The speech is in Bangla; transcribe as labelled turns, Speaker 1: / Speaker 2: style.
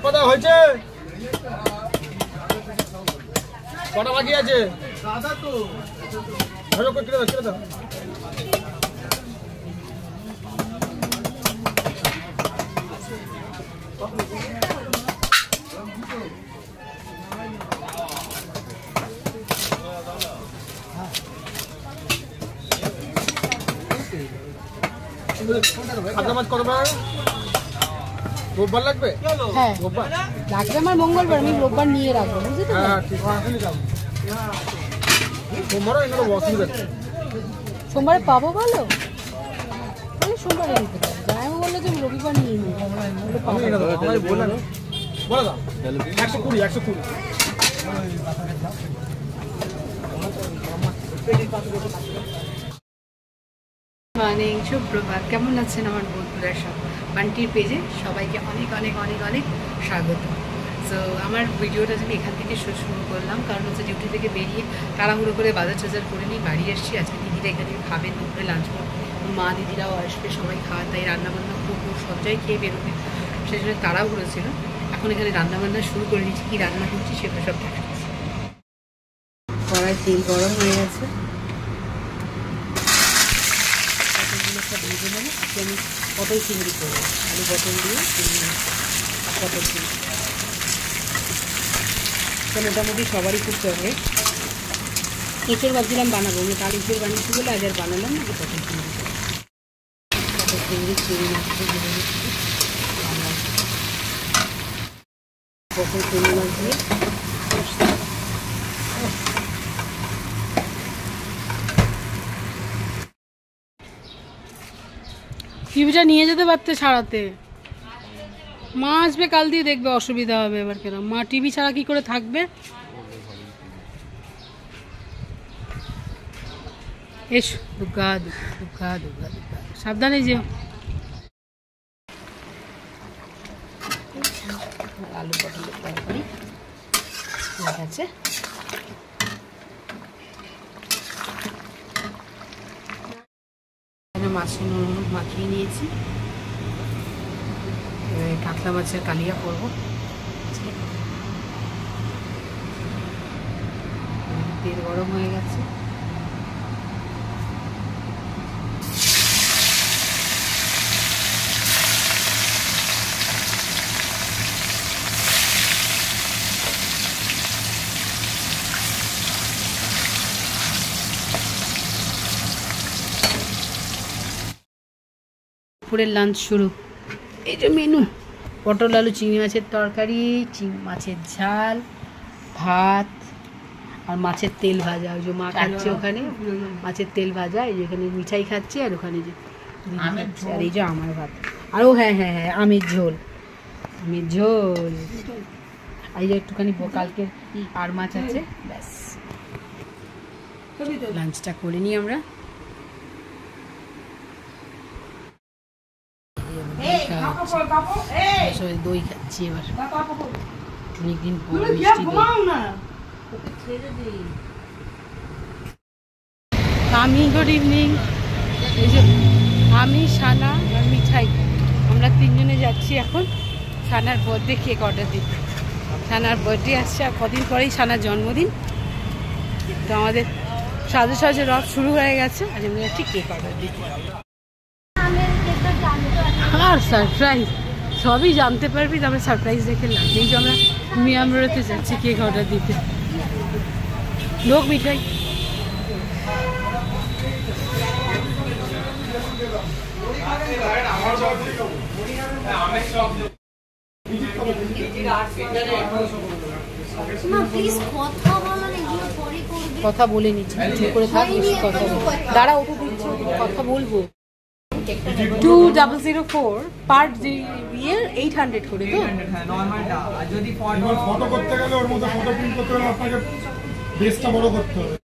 Speaker 1: পাতা হয়েছে কটা বাকি আছে দাদা তো ভালো করে কেটে দাও খাদ্য মাছ কত রোববার লাগবে?
Speaker 2: হ্যাঁ রোববার লাগবে আমার মঙ্গলবার, আমি রোববার নিয়ে রাখবো বুঝলি তো?
Speaker 1: হ্যাঁ ঠিক আছে সোমবারও এখানে অসুবিধা নেই।
Speaker 2: সোমবারে পাবো ভালো তাহলে সোমবারে নিতে পারবো। জামাইবাবু বললো যে রবিবার নিয়ে নিই
Speaker 1: বলে দাও 120 120
Speaker 2: মর্নিং, সুপ্রভাত। কেমন আছেন আমার বন্ধুরা? সব বান্টির পেজে সবাইকে অনেক অনেক অনেক অনেক স্বাগত। সো আমার ভিডিওটা আমি এখান থেকে শুরু করলাম, কারণ হচ্ছে ডিউটি থেকে বেরিয়ে তাড়াহুড়ো করে বাজার টাজার করে নিই, বাড়ি এসছি। আজকে দিদিরা এখানে খাবেন, দুপুরে লাঞ্চ করবো, মা দিদিরাও আসবে, সবাই খাওয়া, তাই রান্নাবান্না করবো, সবটাই খেয়ে বেরোবে, সেই জন্য তাড়াহুড়ো ছিল। এখন এখানে রান্নাবান্না শুরু করে নিচ্ছি, কী রান্না করছি সেগুলো সব দেখাচ্ছি। কড়াই তেল গরম হয়ে গেছে, ভেজে নেবো। আজকে আমি পটল চিংড়ি করবো, আলু পটল দিয়ে পটল চিংড়ি। মোটামুটি সবারই খুব ফেভারিট। এঁচড় ভাবছিলাম বানাবো, আমি কাল এঁচড় বানিয়েছি বলে আজ আর বানালাম না, পটল চিংড়ি। পটল চিংড়ি চিংড়ি মাছ দিয়ে ভেজে নিচ্ছি, পটল চিংড়ি মাছ দিয়ে টিভিটা নিয়ে যেতে পারতে সারাতে। মা আসবে কাল দিয়ে, দেখবে অসুবিধা হবে এবার। কেন মা টিভি ছাড়া কি করে থাকবে? এসো, দুগ্গা দুগ্গা দুগ্গা দুগ্গা, সাবধানে যেও। আলু পটলের তরকারি ঠিক আছে। মাছ নুন মাখিয়ে নিয়েছি, কাতলা মাছের কালিয়া করবো। তেল গরম হয়ে গেছে, দুপুরের লাঞ্চ শুরু। এই যে মেনু, পটল আলু চিংড়ি মাছের তরকারি, মাছের ঝাল, ভাত আর মাছের তেল ভাজা। ওই যে মা খাচ্ছে ওখানে মাছের তেল ভাজা, এই যে এখানে মিঠাই খাচ্ছে, আর ওখানে যে আর এই যে আমার ভাত। আর ও হ্যাঁ হ্যাঁ হ্যাঁ আমের ঝোল, আমের ঝোল। এই যে একটুখানি কালকে আর মাছ আছে, ব্যাস। লাঞ্চটা করে নিই আমরা। দই খাচ্ছি এবার, অনেকদিন পর মিষ্টি দই। আমি গুড ইভিনিং। এই যে আমি, সানা আর মিঠাই, আমরা তিনজনে যাচ্ছি এখন সানার বার্থডে কেক অর্ডার দিতে। সানার বার্থডে আসছে, আর কদিন পরেই সানার জন্মদিন, তো আমাদের সাজে সাজে রথ শুরু হয়ে গেছে, আর আমরা যাচ্ছি কেক অর্ডার দিতে। আর সারপ্রাইজ সবই জানতে পারবি, তো আমরা সারপ্রাইজ দেখে লাভ নেই। যে আমরা মিয়ামরতে যাচ্ছি কেক অর্ডার দিতে। লোক মিঠাই কথা বলে নিচ্ছি, চুপ করে থাক, কথা বল। দাঁড়া ওটা দিচ্ছি, কথা বলবো। 2004 পার ইয়ার 800 করে তো।
Speaker 1: হ্যাঁ নরমালটা, আর যদি ফটো করতে গেলে ওর মধ্যে ফটো প্রিন্ট করতে গেলে আপনাকে বেসটা বড় করতে হবে।